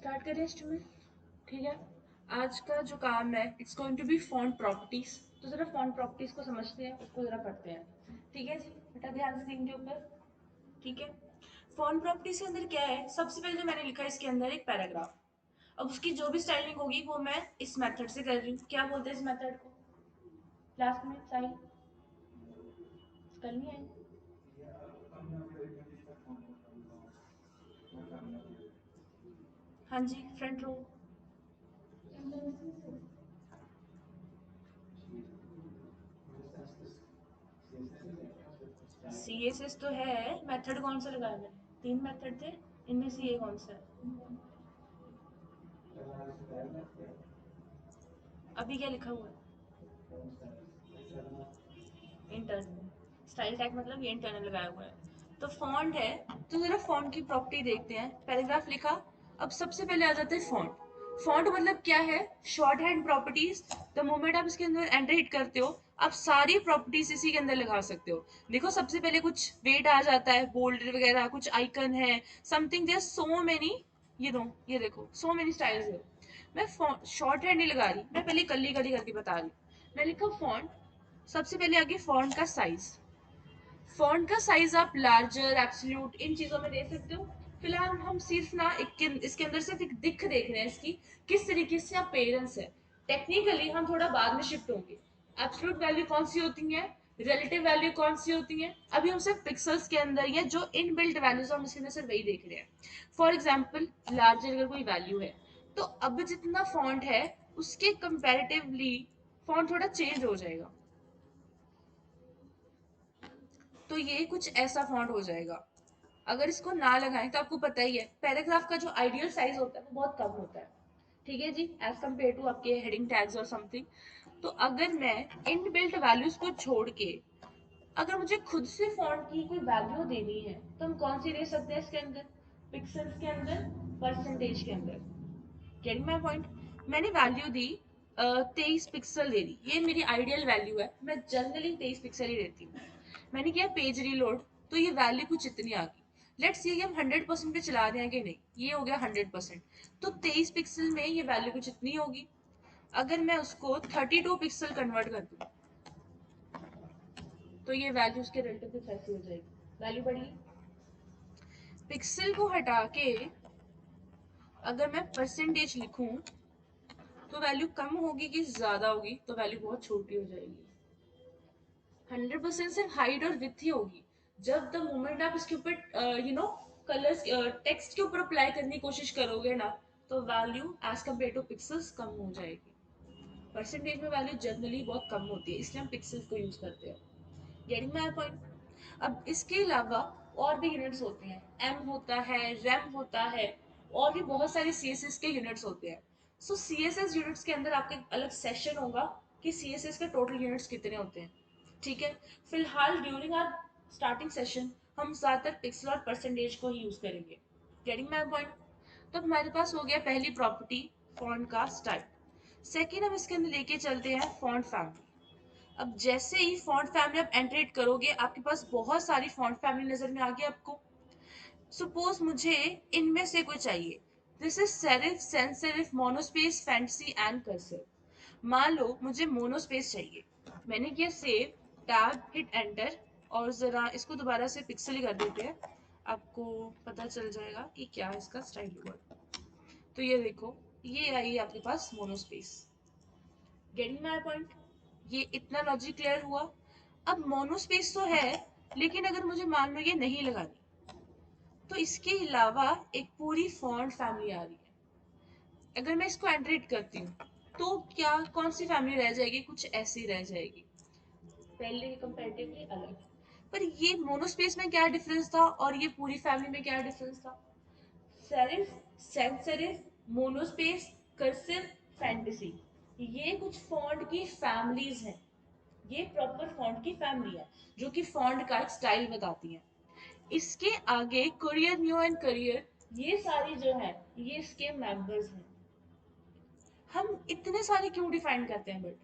Start करें instrument. ठीक है, आज का जो काम है it's going to be font properties. तो जरा फॉन्ट प्रॉपर्टीज को समझते हैं, उसको जरा पढ़ते हैं। ठीक है जी, बेटा ध्यान से स्क्रीन के ऊपर। ठीक है, फॉन्ट प्रॉपर्टीज के अंदर क्या है, सबसे पहले जो मैंने लिखा है इसके अंदर एक पैराग्राफ। अब उसकी जो भी स्टाइलिंग होगी वो मैं इस मेथड से कर रही हूँ। क्या बोलते हैं इस मेथड को क्लास में? साहिल करनी है? हाँ जी, front row. C S S तो है, मेथड कौन सा लगाया मैंने? 3 मेथड थे, इनमें से ये कौन सा है? अभी क्या लिखा हुआ है? इंटरनल। स्टाइल टैग मतलब ये इंटरनल लगाया हुआ है। तो फॉन्ट है, तो जरा फॉन्ट की प्रॉपर्टी देखते हैं। पैराग्राफ लिखा, अब सबसे पहले आ जाता है फॉन्ट। फॉन्ट मतलब क्या है? Short hand properties. The moment आप इसके अंदर एंटर हिट करते हो, आप सारी प्रॉपर्टीज इसी के अंदर लगा सकते हो। देखो सबसे पहले कुछ वेट आ जाता है, बोल्ड वगैरह कुछ आइकन है, समथिंग देयर सो मेनी। ये दो, ये देखो सो मेनी स्टाइल्स है। मैं शॉर्ट हैंड नहीं लगा रही, मैं पहले कली कली करके बता रही हूँ। मैं लिखा फॉन्ट, सबसे पहले आगे फॉन्ट का साइज। फॉन्ट का साइज आप लार्जर, एब्सोल्यूट, इन चीजों में दे सकते हो। फिलहाल हम सिर्फ ना इसके अंदर सिर्फ एक दिख देख रहे हैं इसकी किस तरीके से अपेयरेंस है। टेक्निकली हम थोड़ा बाद में शिफ्ट होंगे। एब्सोल्यूट वैल्यू कौन सी होती है, रिलेटिव वैल्यू कौन सी होती है, अभी हम सिर्फ पिक्सल्स के अंदर या जो इनबिल्ट वैल्यूज हम इसके अंदर सिर्फ वही देख रहे हैं। फॉर एग्जाम्पल लार्जर अगर कोई वैल्यू है, तो अब जितना फॉन्ट है उसके कंपेरेटिवली फॉन्ट थोड़ा चेंज हो जाएगा। तो ये कुछ ऐसा फॉन्ट हो जाएगा। अगर इसको ना लगाएं तो आपको पता ही है पैराग्राफ का जो आइडियल साइज होता है वो बहुत कम होता है। ठीक है जी, एज कम्पेयर टू आपके हेडिंग टैग्स और समथिंग। तो अगर मैं इनबिल्ट वैल्यूज को छोड़ के अगर मुझे खुद से फॉन्ट की कोई वैल्यू देनी है तो हम कौन सी दे सकते हैं इसके अंदर? पिक्सल्स के अंदर, परसेंटेज के अंदर। Getting my point? मैंने वैल्यू दी 23 पिक्सल दे दी, ये मेरी आइडियल वैल्यू है, मैं जनरली 23 पिक्सल ही देती हूँ। मैंने किया पेज रीलोड, तो ये वैल्यू कुछ इतनी आ गई। लेट्स ये हम 100% पे चला रहे हैं कि नहीं, ये हो गया 100%। तो 23 पिक्सल में ये वैल्यू कुछ इतनी होगी। अगर मैं उसको 32 पिक्सल कन्वर्ट कर दूँ तो ये वैल्यू उसके रिलेटिव कुछ ऐसी हो जाएगी, वैल्यू बढ़ी। पिक्सल को हटा के अगर मैं परसेंटेज लिखूं तो वैल्यू कम होगी कि ज्यादा होगी? तो वैल्यू बहुत छोटी हो जाएगी। 100% सिर्फ हाइट और विड्थ ही होगी। जब द मोमेंट आप इसके ऊपर कलर्स टेक्स्ट के ऊपर अप्लाई करने की कोशिश करोगे ना, तो value as compared to pixels कम हो जाएगी। परसेंटेज में वैल्यू जनरली बहुत कम होती है, इसलिए हम पिक्सल्स को यूज करते हैं। Getting my point? अब इसके अलावा और भी यूनिट्स होते हैं, एम होता है, रैम होता है, और भी बहुत सारे सीएसएस के यूनिट्स होते हैं। सो सीएसएस यूनिट्स के अंदर आपका एक अलग सेशन होगा कि सीएसएस के टोटल यूनिट्स कितने होते हैं। ठीक है, फिलहाल ड्यूरिंग आवर स्टार्टिंग सेशन हम ज्यादातर पिक्सल और परसेंटेज को ही यूज करेंगे। Getting my point? तो हमारे पास हो गया पहली प्रॉपर्टी, फॉन्ट का स्टाइल। सेकेंड हम इसके अंदर लेके चलते हैं फॉन्ट फैमिली। अब जैसे ही फॉन्ट फैमिली आप एंटरेट करोगे, आपके पास बहुत सारी फॉन्ट फैमिली नजर में आ गई आपको। सपोज मुझे इनमें से कोई चाहिए। This is serif, sans serif, monospace, fantasy and cursive. मान लो मुझे मोनोस्पेस चाहिए, मैंने किया सेव, टैब, हिट एंटर, और जरा इसको दोबारा से पिक्सल ही कर देते हैं, आपको पता चल जाएगा कि क्या इसका स्टाइल हुआ। तो ये देखो, ये आई आपके पास मोनोस्पेस। Getting my point? ये इतना लॉजिक क्लियर हुआ। अब मोनोस्पेस तो है, लेकिन अगर मुझे मान लो ये नहीं लगानी, तो इसके अलावा एक पूरी फॉन्ट फैमिली आ रही है। अगर मैं इसको एंटरेट करती हूँ तो क्या कौन सी फैमिली रह जाएगी? कुछ ऐसी रह जाएगी, पहले कंपैरेटिवली अलग। पर ये मोनोस्पेस में क्या डिफरेंस था और ये पूरी फैमिली में क्या डिफरेंस था? Serif, sans serif, monospace, cursive, fantasy, ये कुछ फॉन्ट की फैमिलीज हैं। ये प्रॉपर फॉन्ट की फैमिली है जो कि फॉन्ट का एक स्टाइल बताती है। इसके आगे कुरियर, न्यू एंड करियर, ये सारी जो है ये इसके मेंबर्स हैं। हम इतने सारे क्यों डिफाइन करते हैं? बट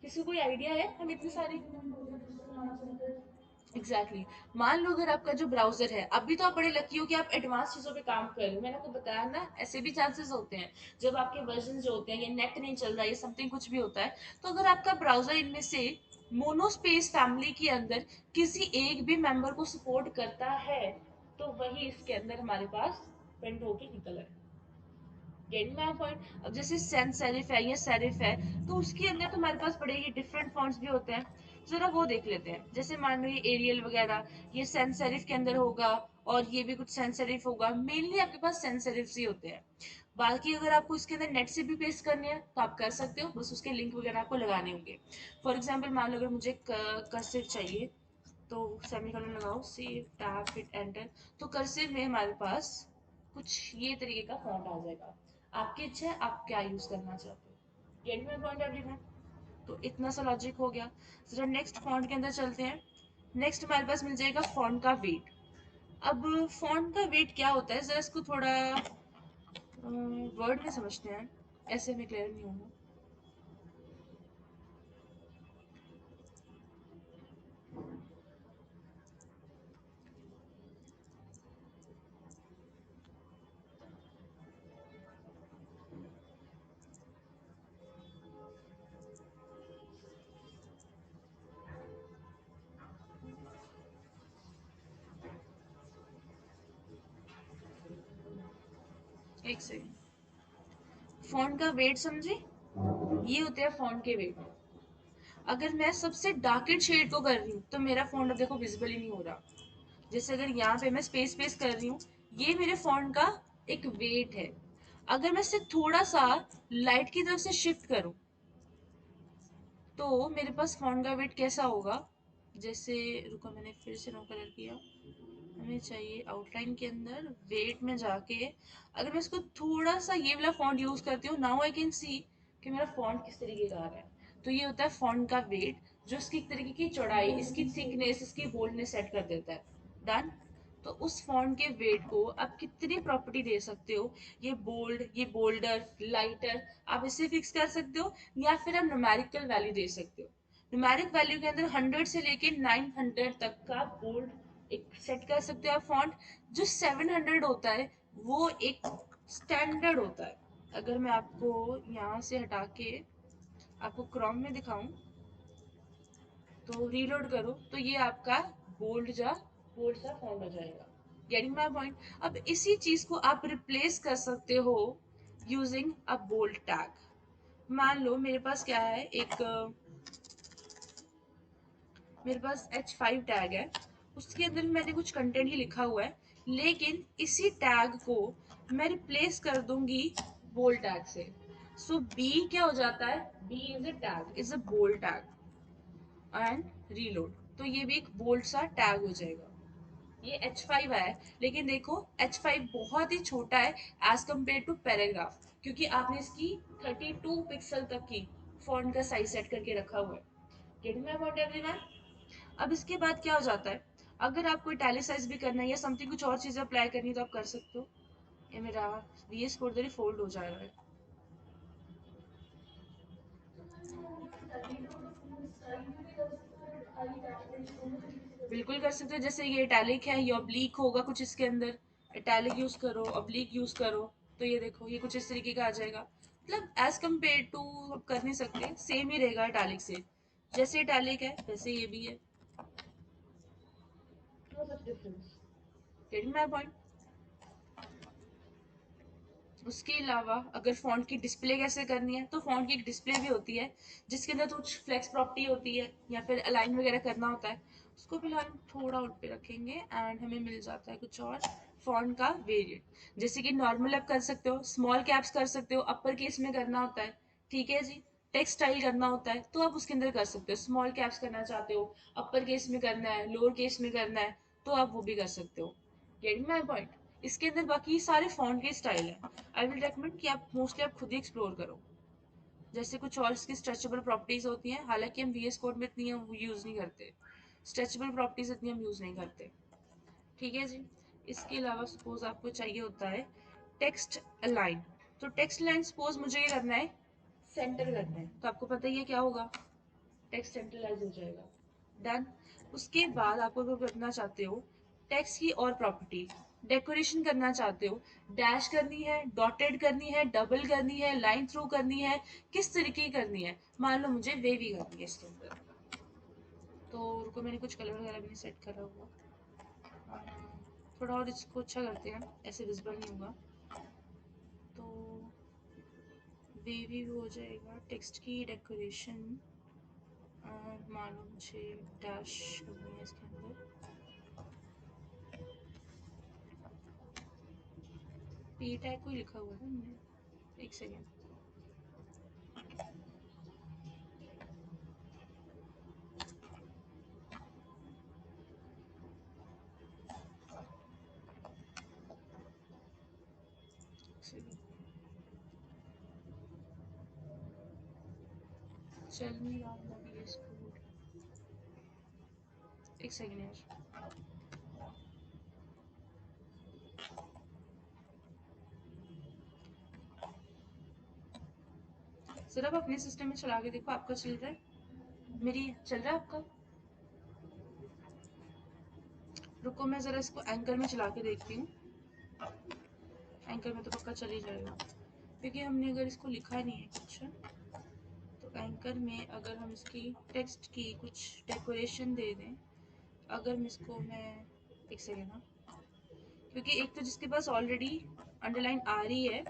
किसी को कोई आइडिया है हम इतने सारे? Exactly exactly. मान लो अगर आपका जो ब्राउजर है, अभी तो आप बड़े लकी हो कि आप एडवांस चीजों पे काम कर रहे हो, मैंने आपको बताया ना, ऐसे भी चांसेस होते हैं जब आपके वर्जन जो होते हैं, ये नेट नहीं चल रहा है, समथिंग कुछ भी होता है, तो अगर आपका ब्राउजर इनमें से मोनोस्पेस फैमिली के अंदर किसी एक भी मेंबर को सपोर्ट करता है, तो वही इसके अंदर हमारे पास प्रिंट होके निकल आए। Gate my point? अब जैसे सेंस सेरिफ है या सेरिफ है, तो उसके अंदर तो हमारे पास बड़े ही डिफरेंट फॉन्ट्स भी होते हैं। जरा वो देख लेते हैं, जैसे मान लो ये एरियल वगैरह, ये सेंस सेरिफ के अंदर होगा, और ये भी कुछ सेंस सेरिफ होगा, मेनली आपके पास सेंस सेरिफ ही होते हैं। बाकी अगर आपको इसके अंदर नेट से भी पेस्ट करने हैं तो आप कर सकते हो, बस उसके लिंक वगैरह आपको लगाने होंगे। फॉर एग्जाम्पल मान लो अगर मुझे कर्सिव चाहिए, तो सेमीकोलन लगाओ, सेव टैब हिट एंटर, तो कर्सिव में हमारे पास कुछ ये तरीके का फॉन्ट आ जाएगा। आपकी इच्छा है आप क्या यूज करना चाहते हो। Gate my point everyone? तो इतना सा लॉजिक हो गया। जरा नेक्स्ट फॉन्ट के अंदर चलते हैं। नेक्स्ट हमारे पास मिल जाएगा फॉन्ट का वेट। अब फॉन्ट का वेट क्या होता है, जरा इसको थोड़ा वर्ड में समझते हैं, ऐसे में क्लियर नहीं होगा। एक सेकेंड। फॉन्ट का वेट समझे, ये होते हैं फॉन्ट के वेट। अगर मैं सबसे डार्केस्ट शेड को कर रही हूँ तो मेरा फॉन्ट अब देखो विजिबल ही नहीं हो रहा। जैसे अगर यहाँ पे मैं स्पेस स्पेस कर रही हूँ, ये मेरे फॉन्ट का एक वेट है। अगर मैं इसे थोड़ा सा लाइट की तरफ से शिफ्ट करूँ, तो मेरे पास फॉन्ट का वेट कैसा होगा। जैसे रुको, मैंने फिर से नो कलर किया, हमें चाहिए आउटलाइन के अंदर वेट में जाके, अगर मैं इसको थोड़ा सा ये वाला फॉन्ट यूज करती हूँ, नाउ आई कैन सी कि मेरा फॉन्ट किस तरीके का आ रहा है। तो ये होता है फॉन्ट का वेट, जो इसकी एक तरीके की चौड़ाई, इसकी थिकनेस, इसकी बोल्डनेस सेट कर देता है। डन। तो उस फॉन्ट के वेट को आप कितनी प्रॉपर्टी दे सकते हो, ये बोल्ड, ये बोल्डर, लाइटर, आप इसे फिक्स कर सकते हो, या फिर आप न्यूमेरिकल वैल्यू दे सकते हो। न्यूमेरिक वैल्यू के अंदर 100 से लेके 900 तक का बोल्ड एक सेट कर सकते हो आप फॉन्ट। जो 700 होता है वो एक स्टैंडर्ड होता है। अगर मैं आपको यहाँ से हटा के आपको क्रोम में दिखाऊं, तो रीलोड करो, तो ये आपका बोल्ड सा फॉन्ट हो जाएगा। Getting my point? अब इसी चीज को आप रिप्लेस कर सकते हो यूजिंग अ बोल्ड टैग। मान लो मेरे पास क्या है, एक मेरे पास H5 टैग है, उसके अंदर मैंने कुछ कंटेंट ही लिखा हुआ है, लेकिन इसी टैग को मैं रिप्लेस कर दूंगी बोल्ड टैग से। सो बी क्या हो जाता है, B is a tag, is a bold tag, and reload, तो ये भी एक बोल्ड सा टैग हो जाएगा। ये H5 है, लेकिन देखो H5 बहुत ही छोटा है एज कम्पेयर टू पैराग्राफ, क्योंकि आपने इसकी 32 पिक्सल तक की फॉन्ट का साइज सेट करके रखा हुआ है। Getting my point everyone? अब इसके बाद क्या हो जाता है, अगर आपको इटैलिसाइज भी करना है या समथिंग कुछ और चीजें अप्लाई करनी है तो आप कर सकते हो। ये मेरा VS कोड फोल्ड हो जा रहा है। बिल्कुल कर सकते हो, जैसे ये इटैलिक है, ये ऑब्लिक होगा कुछ इसके अंदर, इटैलिक यूज करो, ऑब्लिक यूज करो, तो ये देखो ये कुछ इस तरीके का आ जाएगा। मतलब एज कम्पेयर टू अब कर नहीं सकते, सेम ही रहेगा इटैलिक से, जैसे इटैलिक है वैसे ये भी है। No such difference. Getting my point? उसके अलावा अगर फॉन्ट की डिस्प्ले कैसे करनी है, तो फॉन्ट की एक डिस्प्ले भी होती है, जिसके अंदर कुछ फ्लेक्स प्रॉपर्टी होती है, या फिर अलाइन वगैरह करना होता है। उसको फिलहाल हम थोड़ा उठ पे रखेंगे, एंड हमें मिल जाता है कुछ और फॉन्ट का वेरिएंट। जैसे कि नॉर्मल आप कर सकते हो, स्मॉल कैप्स कर सकते हो, अपर केस में करना होता है, ठीक है जी। टेक्स्ट स्टाइल करना होता है तो आप उसके अंदर कर सकते हो, स्मॉल कैप्स करना चाहते हो, अपर केस में करना है, लोअर केस में करना है, तो आप वो भी कर सकते हो। Getting my point? इसके अंदर बाकी सारे फॉन्ट के स्टाइल है। आई विल रेकमेंड कि आप मोस्टली आप खुद ही एक्सप्लोर करो। जैसे कुछ और इसकी स्ट्रेचेबल प्रॉपर्टीज होती हैं, हालांकि हम VS कोड में इतनी यूज नहीं करते, स्ट्रेचेबल प्रॉपर्टीज इतनी हम यूज नहीं करते, ठीक है जी। इसके अलावा सपोज आपको चाहिए होता है टेक्स्ट अलाइन, तो टेक्स्ट लाइन सपोज मुझे ये करना है, सेंटर करना है, तो आपको पता ही है क्या होगा, टेक्स्ट सेंट्रलाइज हो जाएगा। डन। उसके बाद आपको अगर करना चाहते हो टेक्स्ट की और प्रॉपर्टी, डेकोरेशन करना चाहते हो, डैश करनी है, डॉटेड करनी है, डबल करनी है, लाइन थ्रू करनी है, किस तरीके की करनी है, मान लो मुझे वेवी करनी है इसके अंदर, तो रुको मैंने कुछ कलर वगैरह भी नहीं सेट करा हुआ, थोड़ा और इसको अच्छा करते हैं, ऐसे विजिबल नहीं होगा, तो वेवी हो जाएगा, टेक्स्ट की डेकोरेशन, मान लो मुझे डैश करनी है इसके अंदर, पी टैग कोई लिखा हुआ है ना, एक सेकेंड, चल नहीं रहा होगा VS कोड, एक सेकेंड यार, सर आप अपने सिस्टम में चला के देखो आपका चल रहा है, मेरी चल रहा है आपका, रुको मैं जरा इसको एंकर में चला के देखती हूँ, एंकर में तो पक्का चल ही जाएगा, क्योंकि हमने अगर इसको लिखा नहीं है कुछ, तो एंकर में अगर हम इसकी टेक्स्ट की कुछ डेकोरेशन दे दें, अगर मैं एक सेकेंड ना, क्योंकि एक तो जिसके पास ऑलरेडी अंडरलाइन आ रही है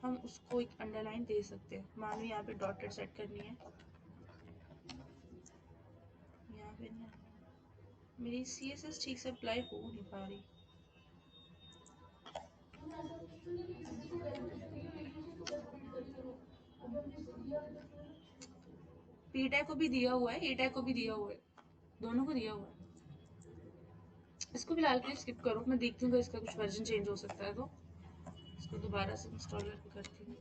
हम उसको एक अंडरलाइन दे सकते हैं, मान लो यहाँ पे डॉटेड सेट करनी है, यहाँ पे नहीं, मेरी CSS ठीक से अप्लाई हो नहीं पा रही, पी टैग को भी दिया हुआ है, ए टैग को भी दिया हुआ है, दोनों को दिया हुआ है, इसको फिलहाल के लिए स्किप करो, मैं देखती हूँ अगर इसका कुछ वर्जन चेंज हो सकता है तो इसको दोबारा से इंस्टॉल करके करती हूँ।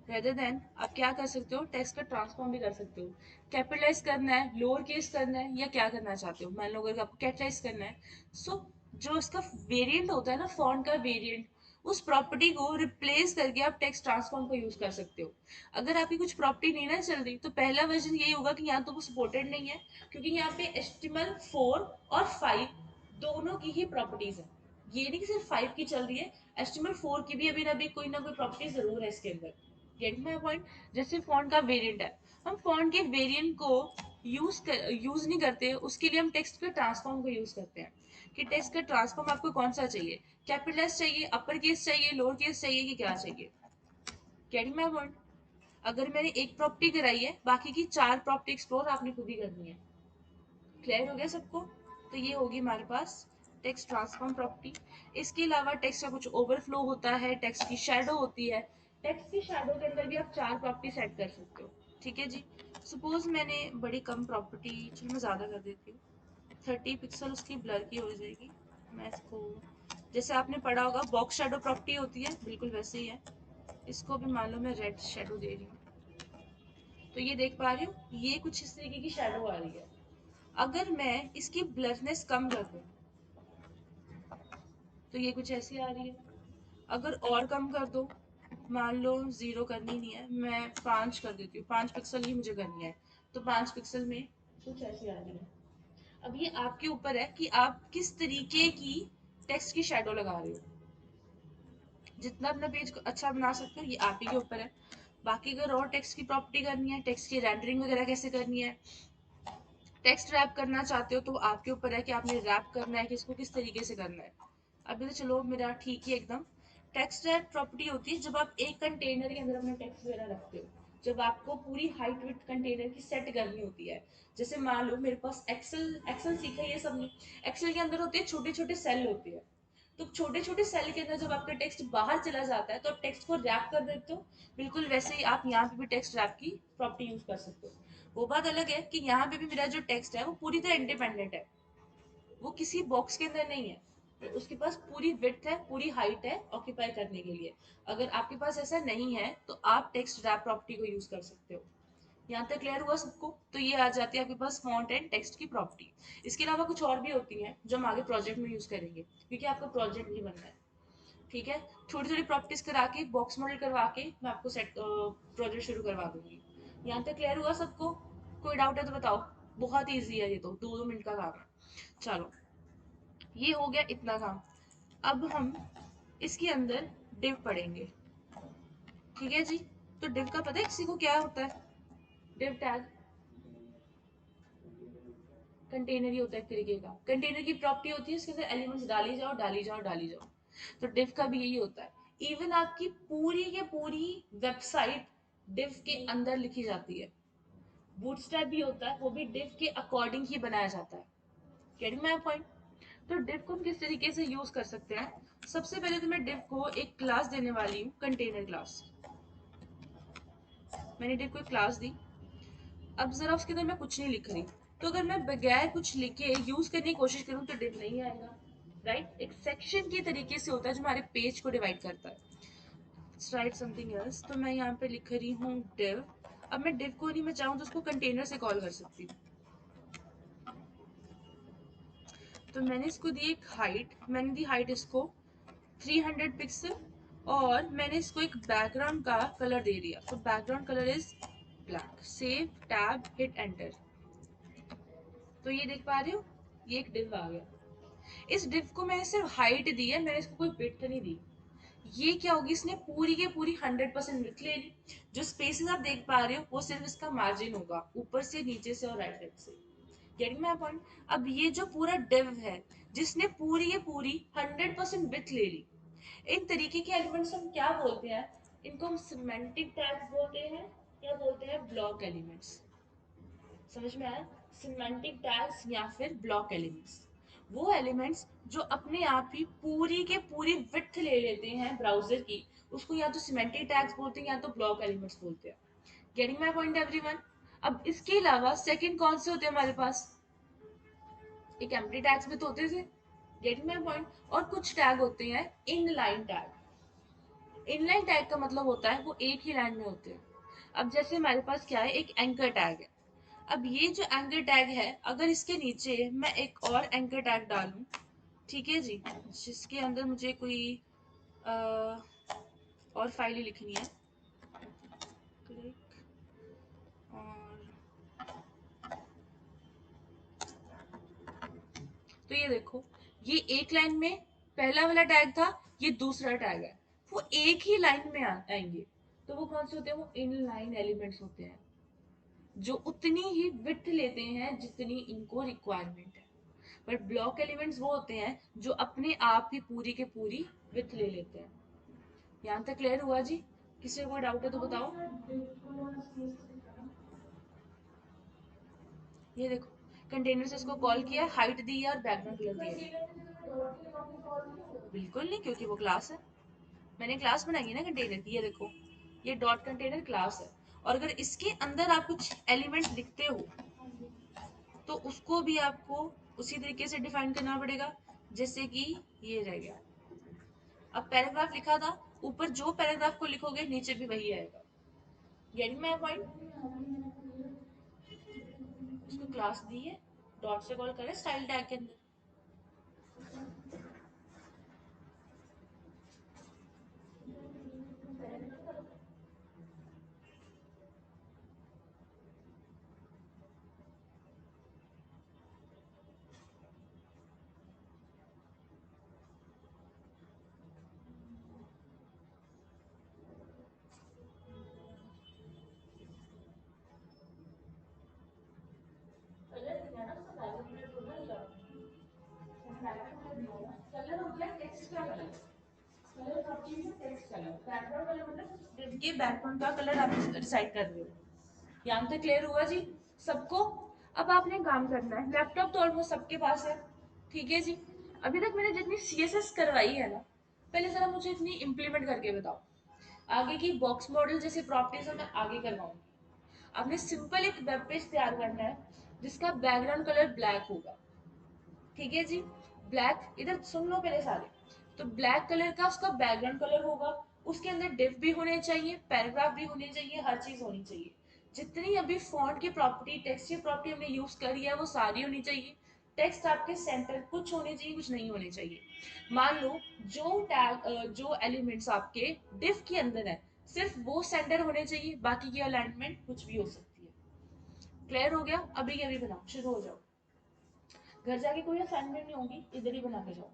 रेदर देन आप क्या कर सकते हो, टेक्स्ट का ट्रांसफॉर्म भी कर सकते हो, कैपिटलाइज करना है, लोअर केस करना है, या क्या करना चाहते हो, मान लो अगर आपको कैपिटलाइज करना है, सो जो इसका वेरिएंट होता है ना, फॉन्ट का वेरिएंट, उस प्रॉपर्टी को रिप्लेस करके आप टेक्स्ट ट्रांसफॉर्म का यूज कर सकते हो। अगर आपकी कुछ प्रॉपर्टी नहीं ना चल रही, तो पहला वर्जन यही होगा कि यहाँ तो वो सपोर्टेड नहीं है, क्योंकि यहाँ पे HTML4 और 5 दोनों की ही प्रॉपर्टीज है, ये नहीं कि सिर्फ 5 की चल रही है, HTML4 की भी अभी ना अभी कोई ना कोई प्रॉपर्टी जरूर है इसके अंदर, गेट माई पॉइंट। जैसे फॉन्ट का वेरिएंट है, हम फॉन्ट के वेरिएंट को यूज नहीं करते, उसके लिए हम टेक्स्ट के ट्रांसफॉर्म को यूज करते हैं, कि टेक्स्ट का ट्रांसफॉर्म आपको कौन सा चाहिए, कैपिटलाइज चाहिए, अपर केस चाहिए, लोअर केस चाहिए, कि क्या चाहिए, गेटिंग माई पॉइंट। अगर मैंने एक प्रॉपर्टी कराई है, बाकी की 4 प्रॉपर्टी एक्सप्लोर आपने खुद ही करनी है, क्लियर हो गया सबको, तो ये होगी हमारे पास टेक्स्ट ट्रांसफॉर्म प्रॉपर्टी। इसके अलावा टेक्स्ट का कुछ ओवरफ्लो होता है, टेक्स्ट की शेडो होती है, टेक्स्ट की शेडो के अंदर भी आप 4 प्रॉपर्टी सेट कर सकते हो, ठीक है जी। सपोज मैंने बड़ी कम प्रॉपर्टी, चलो मैं ज़्यादा कर देती हूँ, 30 पिक्सल उसकी ब्लर की हो जाएगी, मैं इसको, जैसे आपने पढ़ा होगा बॉक्स शेडो प्रॉपर्टी होती है, बिल्कुल वैसे ही है, इसको भी मान लो मैं रेड शेडो दे रही हूँ, तो ये देख पा रही हूँ ये कुछ इस तरीके की शेडो आ रही है। अगर मैं इसकी ब्लरनेस कम कर दूं, तो ये कुछ ऐसी आ रही है, अगर और कम कर दो, मान लो 0 करनी नहीं है, मैं 5 कर देती हूँ, 5 पिक्सल ही मुझे करनी है, तो 5 पिक्सल में कुछ ऐसी आ रही है। अब ये आपके ऊपर है कि आप किस तरीके की टेक्स्ट की शेडो लगा रहे हो, जितना अपना पेज को अच्छा बना सकते हो ये आप ही के ऊपर है। बाकी अगर और टेक्स्ट की प्रॉपर्टी करनी है, टेक्स्ट की रेंडरिंग वगैरह कैसे करनी है, टेक्स्ट रैप करना चाहते हो, तो आपके ऊपर है कि आपने रैप करना है कि इसको किस तरीके से करना है। अभी तो चलो मेरा ठीक ही एकदम। टेक्स्ट रैप प्रॉपर्टी होती है जब आप एक कंटेनर के अंदर अपने टेक्स्ट वगैरह रखते हो, जब आपको पूरी हाइट विड्थ कंटेनर की सेट करनी होती है। जैसे मान लो मेरे पास एक्सेल एक्सेल सीखा है ये सबने, एक्सेल के अंदर होते हैं छोटे छोटे सेल होते हैं, तो छोटे छोटे सेल के अंदर जब आपका टेक्स्ट बाहर चला जाता है तो आप टेक्स्ट को रैप कर देते हो, बिल्कुल वैसे ही आप यहाँ पे भी टेक्स्ट रैप की प्रॉपर्टी यूज कर सकते हो। वो बात अलग है कि यहाँ पे भी मेरा जो टेक्स्ट है वो पूरी तरह इंडिपेंडेंट है, वो किसी बॉक्स के अंदर नहीं है, उसके पास पूरी विड्थ है, पूरी हाइट है ऑक्यूपाई करने के लिए। अगर आपके पास ऐसा नहीं है तो आप टेक्स्ट रैप प्रॉपर्टी को यूज कर सकते हो। यहाँ तक क्लियर हुआ सबको, तो ये आ जाती है आपके पास फॉन्ट एंड टेक्स्ट की प्रॉपर्टी। इसके अलावा कुछ और भी होती हैं जो हम आगे प्रोजेक्ट में यूज करेंगे, क्योंकि आपका प्रोजेक्ट भी बनना है, ठीक है। थोड़ी थोड़ी प्रॉपर्टीज करा के बॉक्स मॉडल करवा के मैं आपको सेट प्रोजेक्ट शुरू करवा दूंगी। यहाँ तक क्लियर हुआ सबको, कोई डाउट है तो बताओ। बहुत इजी है ये तो, 2-2 मिनट का काम है। चलो, ये हो गया इतना काम। अब हम इसके अंदर div पढ़ेंगे, ठीक है जी। तो div का पता है किसी को क्या होता है? div टैग कंटेनर ही होता है एक तरीके का। कंटेनर की प्रॉपर्टी होती है इसके अंदर एलिमेंट्स डाली जाओ डाली जाओ डाली जाओ। तो div का भी यही होता है। इवन आपकी पूरी के पूरी वेबसाइट div के अंदर लिखी जाती है। बूटस्ट्रैप भी होता है, वो भी div के अकॉर्डिंग ही बनाया जाता है। Getting my point? तो div को हम किस तरीके से यूज कर सकते हैं? सबसे पहले तो मैं div को एक क्लास देने वाली हूँ, कंटेनर क्लास। मैंने div को एक क्लास दी। अब जरा उसके अंदर मैं कुछ नहीं लिख रही, तो अगर मैं बगैर कुछ लिखे यूज करने की कोशिश करूँ तो div नहीं आएगा, राइट? एक सेक्शन के तरीके से होता है जो हमारे पेज को डिवाइड करता है। Let's write something else. तो मैं यहाँ पे लिख रही हूँ div। अब मैं div को नहीं, मैं चाहूँ तो उसको कंटेनर से कॉल कर सकती हूँ। तो मैंने इसको दी एक हाइट, मैंने दी हाइट इसको 300 पिक्सल, और मैंने इसको एक बैकग्राउंड का कलर दे दिया। तो background colour is black. Save, tab, hit enter. तो ये देख पा रहे हो, ये एक div आ गया। इस div को मैंने सिर्फ हाइट दी है, मैंने इसको कोई विड्थ नहीं दी। ये क्या होगी, इसने पूरी के पूरी 100% विड्थ ले ली। जो स्पेसेस आप देख पा रहे हो वो सिर्फ इसका मार्जिन होगा, ऊपर से, नीचे से और राइट साइड से। Getting my point? अब ये जो पूरा div है, जिसने पूरी के पूरी 100% विड्थ ले ली, इन तरीके के एलिमेंट्स हम क्या बोलते हैं? इनको हम सिमेंटिक टैग्स बोलते हैं या बोलते हैं ब्लॉक एलिमेंट्स। समझ में आया? सिमेंटिक टैग्स या फिर ब्लॉक एलिमेंट्स, वो एलिमेंट्स जो अपने आप ही पूरी के पूरी विड्थ ले लेते हैं ब्राउजर की, उसको या तो सिमेंटिक टैग्स बोलते हैं या तो ब्लॉक एलिमेंट्स बोलते हैं। Getting my point everyone? अब इसके अलावा सेकंड कौन से होते हैं हमारे पास? एक एम्प्टी टैग्स भी तो होते थे। Getting my point? और कुछ टैग होते हैं इनलाइन टैग। इनलाइन टैग का मतलब होता है वो एक ही लाइन में होते हैं। अब जैसे हमारे पास क्या है, एक एंकर टैग है। अब ये जो एंकर टैग है, अगर इसके नीचे मैं एक और एंकर टैग डालूं, ठीक है जी, जिसके अंदर मुझे कोई आ, और फाइल ही लिखनी है, क्लिक, और तो ये देखो, ये एक लाइन में पहला वाला टैग था, ये दूसरा टैग है, वो एक ही लाइन में आएंगे। तो वो कौन से होते हैं? वो इन लाइन एलिमेंट्स होते हैं, जो उतनी ही विड्थ लेते हैं जितनी इनको रिक्वायरमेंट है। बट ब्लॉक एलिमेंट्स वो होते हैं जो अपने आप ही पूरी के पूरी विड्थ ले लेते हैं। यहाँ तक क्लियर हुआ जी? किसी को कोई डाउट है तो बताओ। ये देखो, कंटेनर से इसको कॉल किया, हाइट दी है और बैकग्राउंड कलर दिया है। बिल्कुल नहीं, क्योंकि वो क्लास है। मैंने क्लास बनाई है ना कंटेनर की। ये देखो, ये डॉट कंटेनर क्लास है, और अगर इसके अंदर आप कुछ एलिमेंट लिखते हो तो उसको भी आपको उसी तरीके से डिफाइन करना पड़ेगा। जैसे कि ये रह गया, अब पैराग्राफ लिखा था, ऊपर जो पैराग्राफ को लिखोगे नीचे भी वही आएगा। Getting my point? उसको क्लास दी है, डॉट से कॉल करें स्टाइल टैग के अंदर। कलर दिया ना, उसका बैकग्राउंड कलर थोड़ा लगा। कलर हो गया टेक्स्ट का कलर। कलर सब चीज है, टेक्स्ट कलर, बैकग्राउंड कलर मतलब div के बैकग्राउंड का कलर आप डिसाइड कर रहे हो। यहाँ तक क्लियर हुआ जी सबको? अब आपने काम करना है, लैपटॉप तो ऑलमोस्ट सबके पास है, ठीक है जी। अभी तक मैंने जितनी सीएसएस करवाई है ना, पहले जरा मुझे इतनी इम्प्लीमेंट करके बताओ। आगे की बॉक्स मॉडल जैसे प्रॉपर्टीज है मैं आगे करवाऊंगी। आपने सिंपल एक वेब पेज तैयार करना है जिसका बैकग्राउंड कलर ब्लैक होगा, ठीक है जी। ब्लैक, इधर सुन लो पहले सारे। तो ब्लैक कलर का उसका बैकग्राउंड कलर होगा, उसके अंदर डिव भी होने चाहिए, पैराग्राफ भी होने चाहिए, हर चीज होनी चाहिए। जितनी अभी फॉन्ट की प्रॉपर्टी, टेक्स्ट की प्रॉपर्टी हमने यूज करी है वो सारी होनी चाहिए। टेक्स्ट आपके सेंटर, कुछ होने चाहिए कुछ नहीं होने चाहिए। मान लो जो टैग, जो एलिमेंट्स आपके डिव के अंदर है, सिर्फ वो सेंटर होने चाहिए, बाकी की अलाइनमेंट कुछ भी हो सकती है, क्लियर हो गया? अभी के अभी बनाओ, शुरू हो जाओ। घर जाके कोई असाइनमेंट नहीं होगी, इधर ही बना के जाओ।